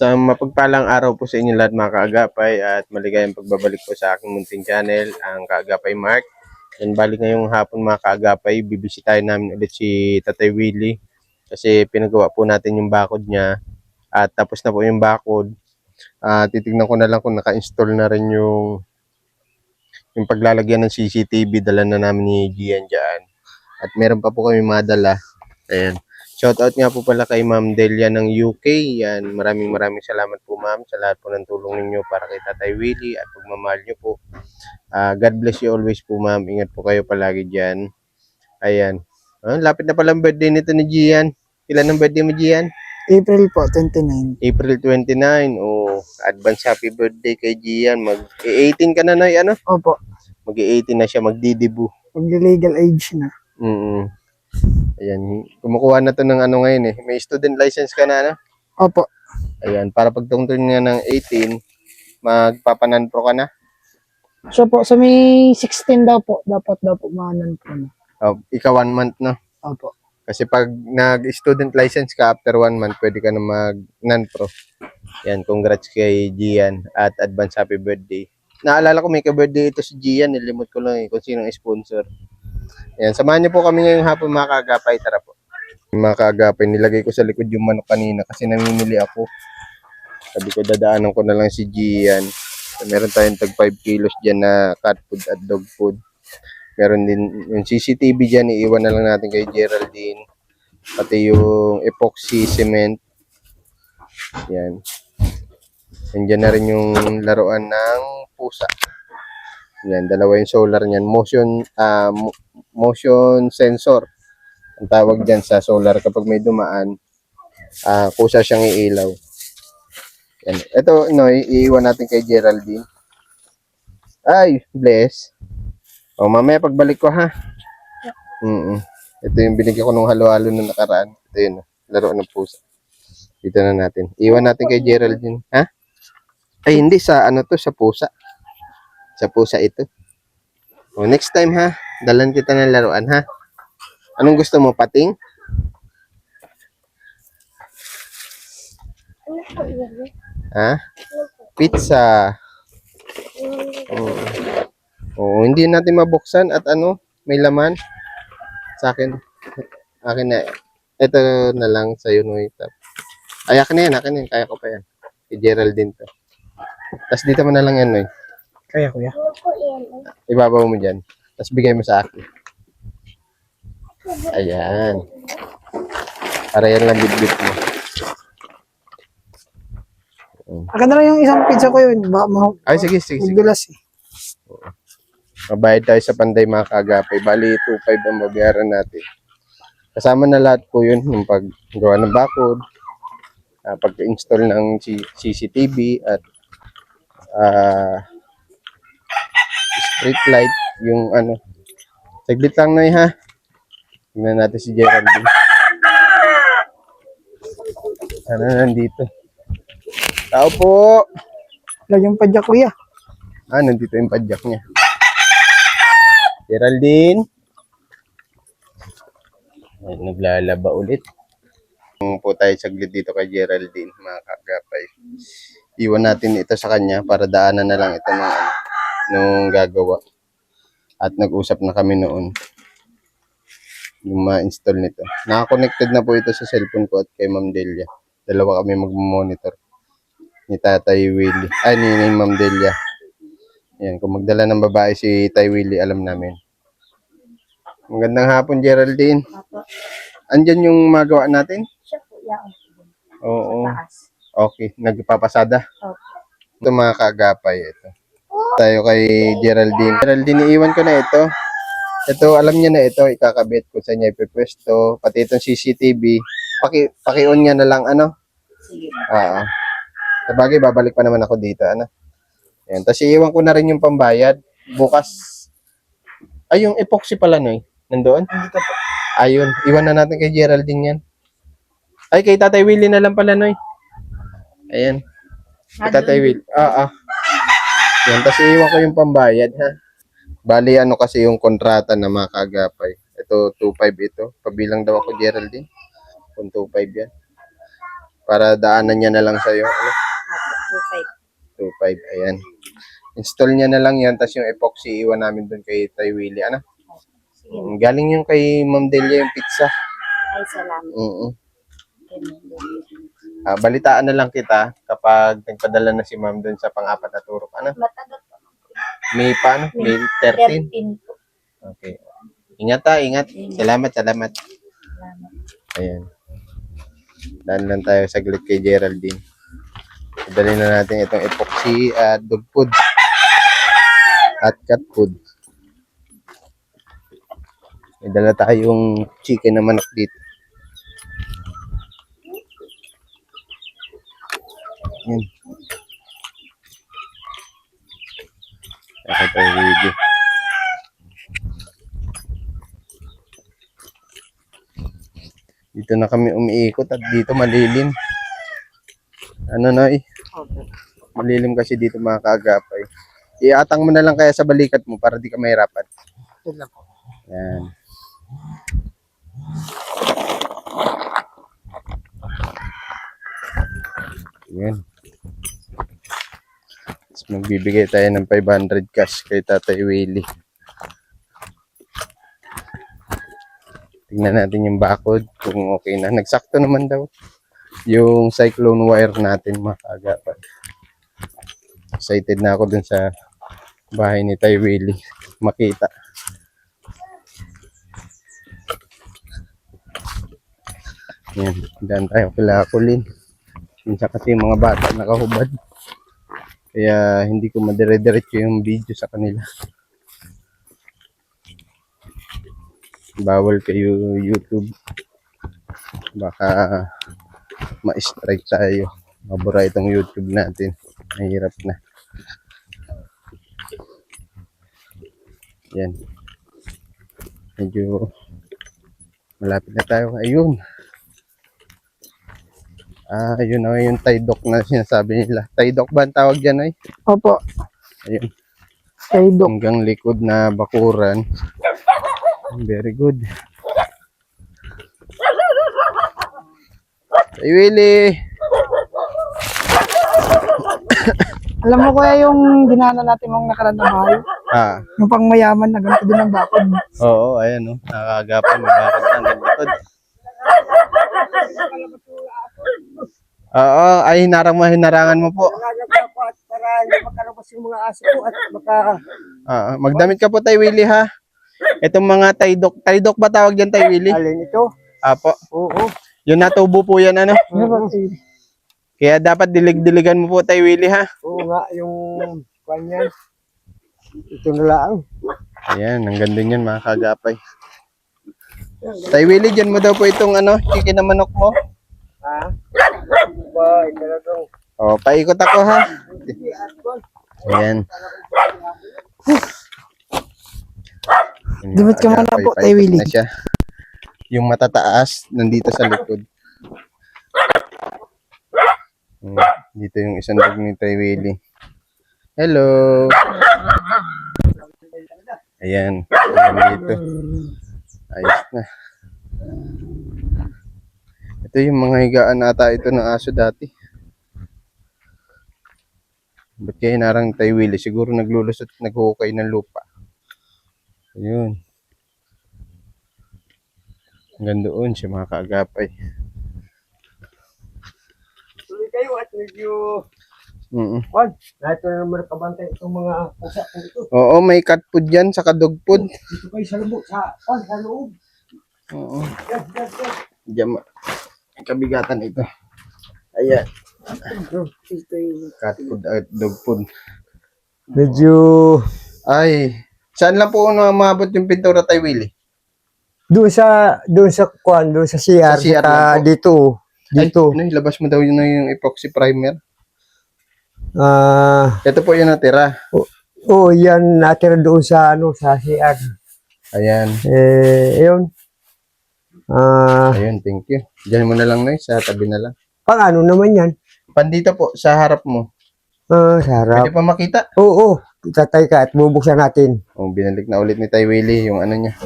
Sa mapagpalang araw po sa inyo lahat mga kaagapay at maligayang pagbabalik po sa aking munting channel, ang Kaagapay Mark. And balik ngayong hapon mga kaagapay, bibisitahin namin ulit si Tatay Willie kasi pinagawa po natin yung bakod niya at tapos na po yung bakod. Titignan ko na lang kung naka-install na rin yung paglalagyan ng CCTV, dala na namin ni Gian dyan. At meron pa po kami madala. Ayan. Shoutout nga po pala kay Ma'am Delia ng UK. Yan, maraming salamat po ma'am sa lahat po ng tulong ninyo para kay Tatay Willie at pagmamahal nyo po. God bless you always po ma'am. Ingat po kayo palagi dyan. Ayan. Lapit na palang birthday nito ni Gian. Kailan ang birthday mo, Gian? April po, 29. April 29. Oh, advance happy birthday kay Gian. Mag-18 ka na, Noy, ano? Opo, Mag-18 na siya, magdidibu. mag-legal age na. Ayan, kumukuha na to ng ano ngayon eh. May student license ka na, ano? Opo, Ayan, para pagtungtong niya ng 18, magpapananpro ka na. so po, sa may 16 daw po, dapat daw po maanan po na. Ika 1 month, no? Opo. Kasi pag nag-student license ka, after 1 month, pwede ka na mag-non-pro. Yan, congrats kay Gian at advance happy birthday. Naalala ko may ka-birthday ito si Gian, nilimot ko lang eh kung sinong sponsor. Yan, samahan niyo po kami ngayong hapon mga kaagapay, tara po. Mga kaagapay, nilagay ko sa likod yung manok kanina kasi namimili ako. Sabi ko dadaanan ko na lang si Gian. So, meron tayong tag 5 kilos dyan na cat food at dog food. Meron din yung CCTV dyan, iiwan na lang natin kay Geraldine. Pati yung epoxy cement. Yan. Nandiyan na rin yung laruan ng pusa. Yan, dalawa yung solar niyan. Motion sensor. Ang tawag dyan sa solar kapag may dumaan, kusa siyang iilaw. Yan. Ito, no, iiwan natin kay Geraldine. Ay, bless. O, mamaya pagbalik ko, ha? Ito yung binigyan ko nung halo-halo na nakaraan. Ito yun, laro ng pusa. Dito na natin. Iwan natin kay Geraldine. Ha? Ay, hindi. Sa ano to? Sa pusa. Sa pusa ito. O, next time, ha? Dalan kita ng laruan, ha? Anong gusto mo? Pating? Ha? Pizza. Oo, hindi natin mabuksan at ano, may laman. Sa akin. Akin na. Ito na lang sa'yo, no. Ay, akin na yan. Kaya ko pa yan. Si Geraldine to. Tapos dito mo na lang yan, no. Kaya kuya. Ibabaw mo dyan. Tapos bigay mo sa akin. Ayan. Para yan lang bit-bit mo. Akin na lang yung isang pizza ko yun. Baka Ay, sige. magdulas eh. Mabayad tayo sa Panday mga kaagapay. Bali, 2.5 ang babayaran natin. Kasama na lahat po yun. Yung paggawa ng bakod, pag-install ng CCTV at street light. Yung ano. Saglit lang na ha. Tingnan natin si Geraldine. Ano nandito? Tao po! Lagyan pa dyan kuya. Nandito yung padyak niya. Geraldine. Ay, naglalaba ulit. Po tayo saglit dito kay Geraldine, mga kagapay. Iwan natin ito sa kanya para daanan na lang ito nung gagawa. At nag-usap na kami noon yung ma-install nito. Naka-connected na po ito sa cellphone ko at kay Ma'am Delia. Dalawa kami mag-monitor. Ni Tatay Willie. Ay, ni Ma'am Delia. Yan, kung magdala ng babae si Tay Willie, alam namin. Magandang hapon, Geraldine. Andyan yung magawa natin? Oo. Okay, nagpapasada? Ito mga kaagapay, ito. Tayo kay Geraldine. Geraldine, iiwan ko na ito. Ito, alam niya na ito, ikakabit ko sa niya ipipwesto. Pati itong CCTV. Paki-on niya na lang, ano? Sige. Sabagay, babalik pa naman ako dito, ano? Yan. Tapos iiwan ko na rin yung pambayad. Bukas. Ay, yung epoxy pala, Noy. Nandoon? Dito po. Ayun. Iwan na natin kay Geraldine yan. Ay, kay Tatay Willie na lang pala, Noy. Ayan. Kay Tatay Willie. Yan. Tapos iiwan ko yung pambayad, ha? Bali, ano kasi yung kontrata na mga kaagapay. Ito, 2.5 ito. Pabilang daw ako, Geraldine. Kung 2.5 yan. Para daanan niya na lang sa'yo. Ano? 2.5. 2.5. Ayan. Install niya na lang yan. Tapos yung epoxy, iwan namin dun kay Tay Willie. Ano? Sige. Galing yung kay Ma'am Delia yung pizza. Ay, salamat. Balitaan na lang kita kapag nagpadala na si Ma'am dun sa pang-apat na turok. Ano? Matagal pa. May paano? May 13? 13 po. Okay. Ingat ingat. Salamat. Salamat. Ayan. Daan lang tayo saglit kay Geraldine. Dali na natin itong epoxy at dog food. At cat food. May dala tayong chicken na manok dito. Yan. Ito video. Dito na kami umiikot at dito malilim. Ano Noy? Okay. Malilim kasi dito mga kaagapay. Iatang mo na lang kaya sa balikat mo para di ka mahirapan. Ito lang po. Yan. Yan. Tapos magbibigay tayo ng 500 cash kay Tatay Willie. Tingnan natin yung bakod kung okay na. Nagsakto naman daw yung cyclone wire natin mga kaagapan. Excited na ako dun sa bahay ni Tay Willie makita. Yan, daan tayo kila Kulin. Minsan kasi yung mga bata nakahubad. Kaya hindi ko madire-diretso yung video sa kanila. Bawal kayo YouTube. Baka ma-strike tayo. Mabura itong YouTube natin. Mahirap na. Yan. Medyo malapit na tayo. Ayun. Yun na yung Tidok na sinasabi nila. Tidok ba ang tawag dyan ay? Opo. Ayun. Kay Doc. Hanggang likod na bakuran. Very good. Ay, Willie! Alam mo kuya yung dinaanan natin mong nakaraan na bahay? Yung pang mayaman na ganito din ang bakod. Oo, ayan o. Nakakagapan. May bakit na hanggang likod. Oo, ay hinarangan mo po. Para hindi makarabas yung mga aso ko at baka... Magdamit ka po Tay Willie ha. Itong mga Tidok. Tidok ba tawag dyan Tay Willie? Alin ito? Apo. Oo. Yung natubo po yan ano. Kaya dapat dilig-diligan mo po Tay Willie ha. Oo nga, yung kanyan. Ito na lang. Ayan, ang ganda niyan mga kagapay. Tay Willie, dyan mo daw po itong chicken na manok mo. Ha? Ba, ito na ito. O, paikot ako ha. Ayan. Dumit ka muna po, Tay Willie. Na siya. Yung matataas, nandito sa likod. Dito yung isang dog ni Tay Willie. Hello! Ayan. Ayan dito. Ayos na. Ito yung mga higaan ata ito ng aso dati. Ba't kaya hinarang Tay Willie? Siguro naglulusot, naghukay ng lupa. Ayun. Hanggang doon siya mga kaagapay. Tuloy kayo at medyo... Mm-mm. Lahat na naman nakabantay itong mga pusa ko ito. Oo, may cat food dyan, saka dog food. Dito kayo sa loob. Sa loob. Oo. Yan. Diyan, kabigatan ito. Ayan. Ito yung... Cat food at dog food. Medyo... Ay, saan lang po umabot yung pintura Tay Willie? Doon sa CR, Sa CR lang po. dito. Ay, labas mo daw yun na yung epoxy primer. Ah, Ito po yung natira. yan natira doon sa sa CR. Ayan. Ayun. Ayun, thank you. Diyan mo na lang na sa tabi na lang. Pang ano naman yan? Pandito po, sa harap mo. Sarap. Pwede pa makita. Oo, tatay ka at bubuksan natin. Oh, binalik na ulit ni Tay Willie yung ano niya.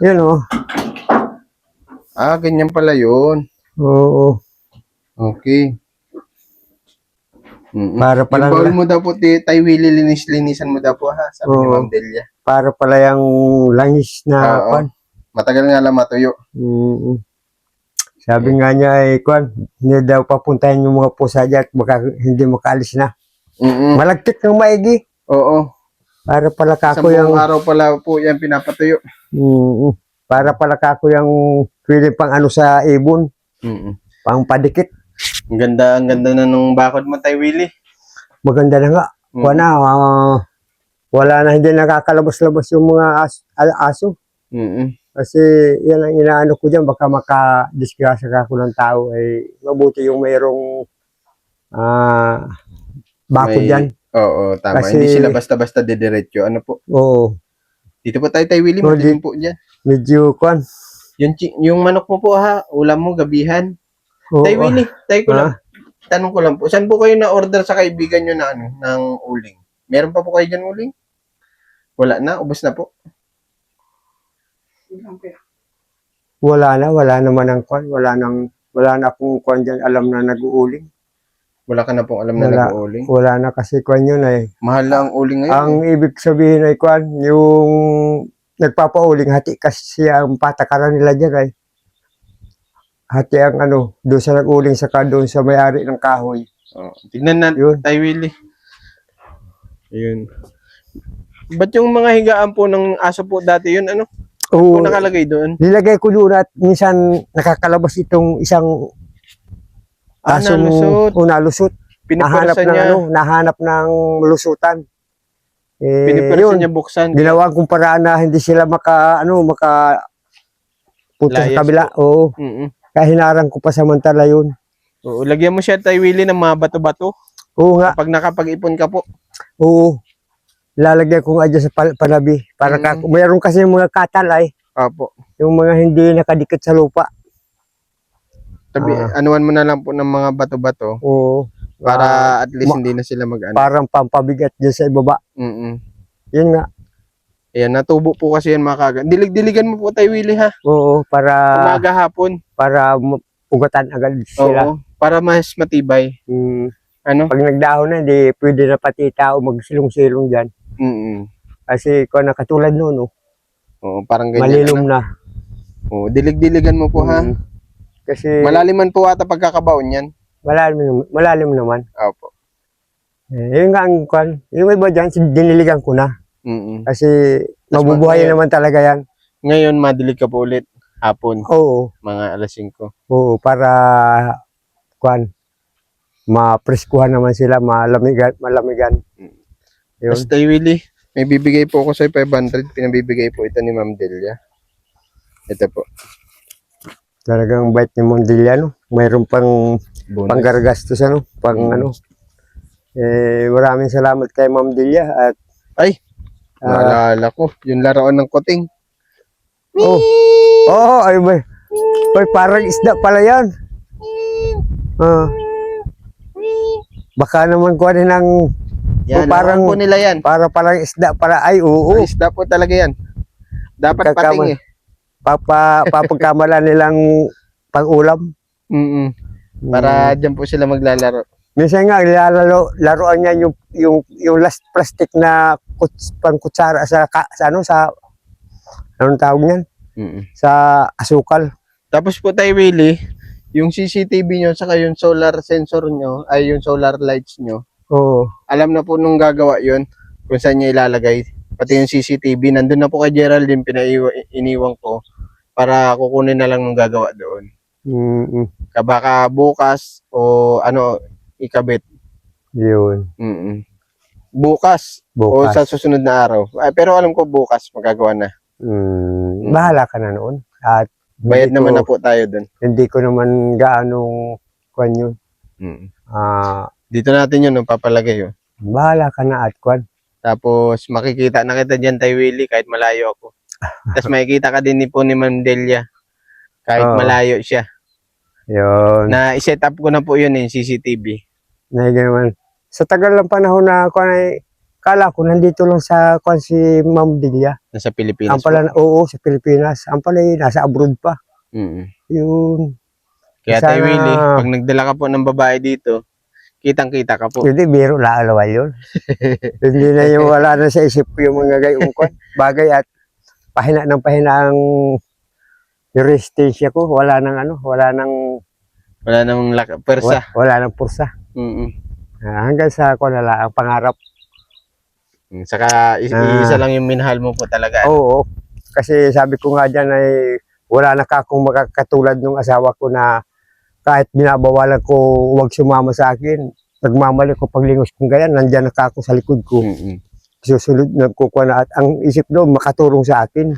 Yan Ganyan pala yun. Oo. Okay. Para Yung pala bowl mo daw po, Tay Willie, linisan mo daw po ha, sabi ni Oo. Ma'am Delia. para pala yung langis na Oo. kwan. Matagal nga lang matuyo. Mm. Sabi nga niya ay kwan, hindi daw papuntahin yung mga pusa dyan at baka hindi makaalis na. Malagkit ng maigi. Oo. Para pala kako 10 yung araw pala po yan pinapatuyo. para pala kako yung pwede pang ano sa ibon, pang padikit. Ang ganda na nung bakod mo, Tay Willie. Maganda na nga. Wala na, hindi nakakalabas-labas yung mga aso. Kasi yan ang inaano ko dyan, baka makadisgrasya ka ako ng tao, ay mabuti yung mayroong bakod dyan. Oo, tama. Kasi- Hindi sila basta-basta didiretso. Ano po? Oo, Dito po tayo, Tay Willie. Oo, Madilim po dyan. medyo kwan. Yung manok mo po ha, ulam mo, gabihan. Oo, Tay Willie, tay ko Ha? lang. Tanong ko lang po, saan po kayo na-order sa kaibigan nyo na ano, ng uling? Meron pa po kayo dyan uling? Wala na, ubos na po. wala naman ang kwan. Wala na akong kwan dyan, alam na nag-uuling. Wala ka na pong alam na Wala. nag-uuling. Wala na kasi kwan yun ay. Mahal na ang uling ngayon. Ang ibig sabihin ay kwan, yung nagpapauling, hati kasi ang patakaran nila dyan ay. Hati ang ano, doon sa nag-uling saka doon sa may-ari ng kahoy. Tignan natin, Yun. Tay Willie. Ayun. Ba't yung mga higaan po ng aso po dati yun, ano? Oo, Kung nakalagay doon? nilagay ko doon at minsan nakakalabas itong isang asong nalusot. nalusot. Nahanap Pinipwersa ng niya, nahanap ng lusutan. pinipwersa Yun, niya buksan. ginawa kong paraan na hindi sila maka punta sa Layas kabila. Oo, Mm-mm. kaya hinarang ko pa samantala yun. Oo, lagyan mo siya, Tay Willie, ng mga bato-bato. Oo nga, Pag nakapag-ipon ka po. oo. Lalagyan ko nga dyan sa panabi. Para mayroon kasi mga katalay, Apo. yung mga hindi nakadikit sa lupa. Anuan mo na lang po ng mga bato-bato Oo. para at least hindi na sila mag-ano. Parang pampabigat dyan sa ibaba. Yun nga. Ayan, natubo po kasi yan mga kaga. Dilig-diligan mo po, Tay Willie, ha? Oo, para Umaga, hapon. ugatan agad sila. Oo, para mas matibay. Ano? Pag nagdahon na, hindi pwede na pati tao magsilong-silong dyan. Kasi kung nakatulad noon, Oo, parang ganyan. malilom ano? na. Oo, dilig-diligan mo po, ha? Kasi Malaliman po ata pagkakabaon yan. malalim naman. Opo. Yun nga ang kwan. Yung iba dyan, diniligan ko na. Kasi mabubuhay naman talaga yan. Ngayon, madilig ka po ulit. Hapon, Oo. mga alas 5. Oo, para kwan. Mapreskuhan naman sila, malamigan. Yun. Basta, Willie, may bibigay po ako sa 500. Pinabibigay po ito ni Ma'am Delia. Ito po. Talagang bait ni Mondiliano. Mayroon pang Bonus. panggargastos ano, ano. Maraming salamat kay Ma'am Delia at Ay, naalala ko. Yung laruan ng kuting. ay ba. Oy, parang isda pala 'yan. Baka naman kuhanin ng Yan, parang po nila yan. para palang isda pala. Ay, oo. Isda po talaga yan. Dapat pating eh. Papagkamala nilang pang-ulam. Para dyan po sila maglalaro. Minsan nga laruan niya yung last plastic na pangkutsara sa anong tawag niyan? Sa asukal. Tapos po tayo, Willie, yung CCTV nyo saka yung solar sensor nyo, ay yung solar lights nyo, Oo. alam na po nung gagawa yun kung saan niya ilalagay. Pati yung CCTV, nandun na po kay Geraldine, iniwan ko para kukunin na lang nung gagawa doon. Baka bukas o ano, ikabit. Yun. Bukas. O Bukas. sa susunod na araw. Ay, pero alam ko bukas magagawa na. Bahala ka na noon. At Bayad naman na po tayo doon. hindi ko naman gaanong kwan yun. Dito natin yun, papalagay yun. Bahala ka na at kwan. Tapos makikita na kita dyan, Tay Willie, kahit malayo ako. Tapos makikita ka din po ni Ma'am Delia, kahit malayo siya. Yun. Na i-set up ko na po yun, CCTV. Naman. Sa tagal ng panahon na kwan ay kala ko nandito lang sa kwan si Ma'am Delia. Nasa Pilipinas Ang pala, oo, sa Pilipinas. Ang pala nasa abroad pa. Mm. Yun. Kaya Sana- Tay Willie, pag nagdala ka po ng babae dito, kitang-kita ka po. Hindi, biro laalawal yun. Hindi na yung wala na sa isip ko yung mga gayong kwan. Bagay at pahina ang resistensya ko. Wala nang Wala namang persa. wala nang pursa. Hanggang sa ko na lang ang pangarap. Saka isa lang yung minahal mo po talaga. Oo. Kasi sabi ko nga dyan ay wala na akong makakatulad ng asawa ko na kahit binabawalan ko huwag sumama sa akin. Nagmamali ko paglingos kong ganyan, nandyan na ako sa likod ko. Susunod nagkukuha na at ang isip doon makatulong sa akin.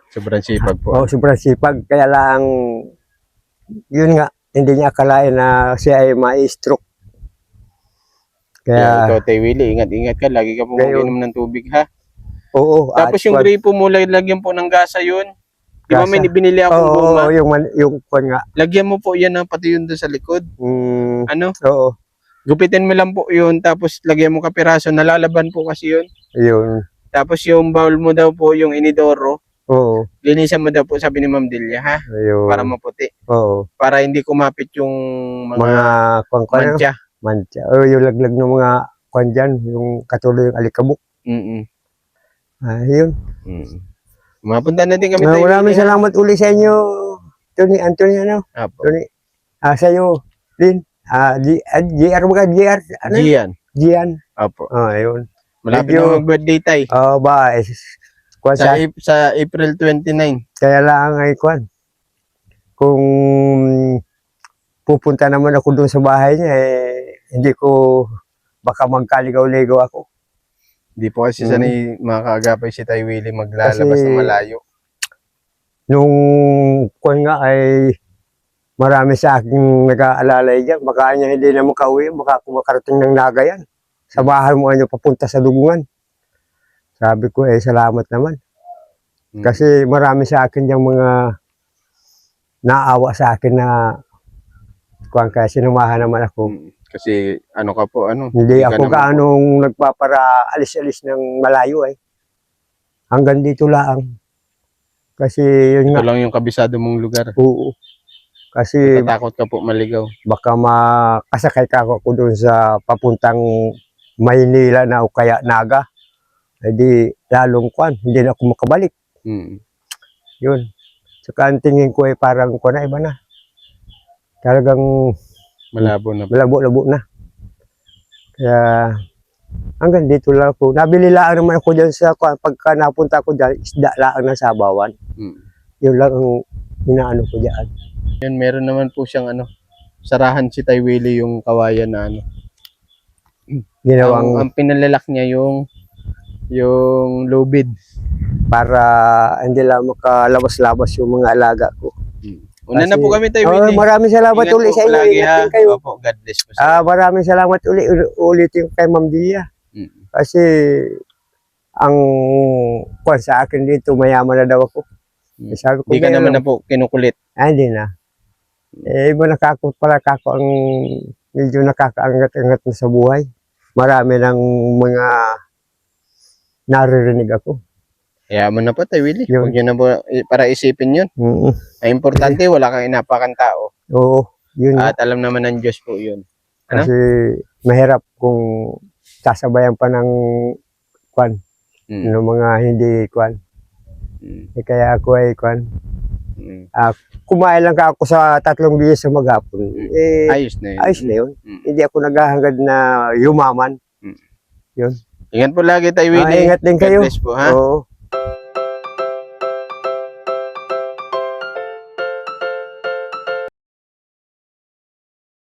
Sobrang sipag po. Oo, sobrang sipag. Kaya lang, yun nga, hindi niya akalain na siya ay ma-stroke. Kaya Kaya, ikaw, Tay Willie, ingat-ingat ka. Lagi ka po Gayon. mag-inom ng tubig, ha? oo. Tapos at yung wag- gripo mo, lagyan po ng gasa yun. Di ba may Gasa? binili akong guma? Oo, yung kwan nga. Lagyan mo po yan ng pati yun doon sa likod. Ano? Oo, Gupitin mo lang po yun, tapos lagyan mo kapiraso. Nalalaban po kasi yun. yun. Tapos yung bowl mo daw po, yung inidoro, Oo, linisan mo daw po, sabi ni Ma'am Delia, ha? ayun. Para maputi. Oo. Para hindi kumapit yung Mga mga kwan mancha. mancha. O yung laglag ng mga kwan dyan, yung katuloy yung alikabok. Mm-mm. Yun. Mapunta na din kami tayo. Maraming salamat uli sa inyo, Anthony, Apo. Tony. Sa iyo, Lin. GR mga GR. Gian. Gian. Apo. Ayun. Malapit Medyo- na mag-birthday tay. Ba, kwan Sa, sa, sa April 29. kaya lang ay kwan. Kung pupunta naman ako doon sa bahay niya, hindi ko, baka magkaligaw-ligaw ako. Hindi po kasi sanay mga kaagapay si Tay Willie maglalabas Kasi- ng malayo. Nung kwan nga ay marami sa aking nag-aalalay dyan. Baka niya hindi na makauwi, baka ako makarating ng Nagayan. Sa bahay mo ano papunta sa Dugungan. Sabi ko salamat naman. Kasi marami sa akin yung mga naawa sa akin na kung kaya sinumahan naman ako. Kasi ano ka po, ano? Hindi ka ako naman gaanong nagpapara alis-alis ng malayo Hanggang dito lang. Kasi yun Ito nga. lang yung kabisado mong lugar. Oo. Kasi Tatakot ka po maligaw. baka makasakay ka ako doon sa papuntang Maynila na o kaya Naga. Hindi lalong kwan. Hindi na ako makabalik. Yun. Saka ang tingin ko parang kwan na iba na. Talagang Malabo na po. malabo-labo na. Kaya hanggang dito lang ako. Nabili lang naman ako dyan sa pagka napunta ko dyan, isda lang na sabawan. Yun lang ang inaano ko dyan. Yan, meron naman po siyang ano, sarahan si Tay Willie yung kawayan na ano. Ginawang Ang pinalalak niya yung lubid. para hindi lang makalabas-labas yung mga alaga ko. Una na Kasi- po kami Tay Oh, Willie. maraming salamat Ingat ulit po sa inyo. palagi, Ingat ha? din kayo. Opo, God bless po sa Maraming salamat ulit yung kay Ma'am Dia. Kasi ang kwan sa akin dito, mayaman na daw ako. Sabi ko, Hindi ka "Ngayon naman lang." na po kinukulit. Hindi na. Iba nakako pala kako ang medyo nakakaangat-angat na sa buhay. Marami ng mga naririnig ako. Yaman na po Tay Willie. Yun. Huwag nyo na po para isipin yun. Ay importante, wala kang inapakan tao. Oo, yun nga. At alam naman ng Diyos po yun. Ano? Kasi mahirap kung sasabayan pa ng kwan, ng mga hindi kwan. Kaya ako ay kwan. Kumain lang ako sa 3 bihis sa maghapon. Ayos na yun. Ayos na yun. Hindi ako naghahangad na yumaman. Yun. Ingat po lagi Tay Willie. Ingat din kayo. God bless po ha. Oo.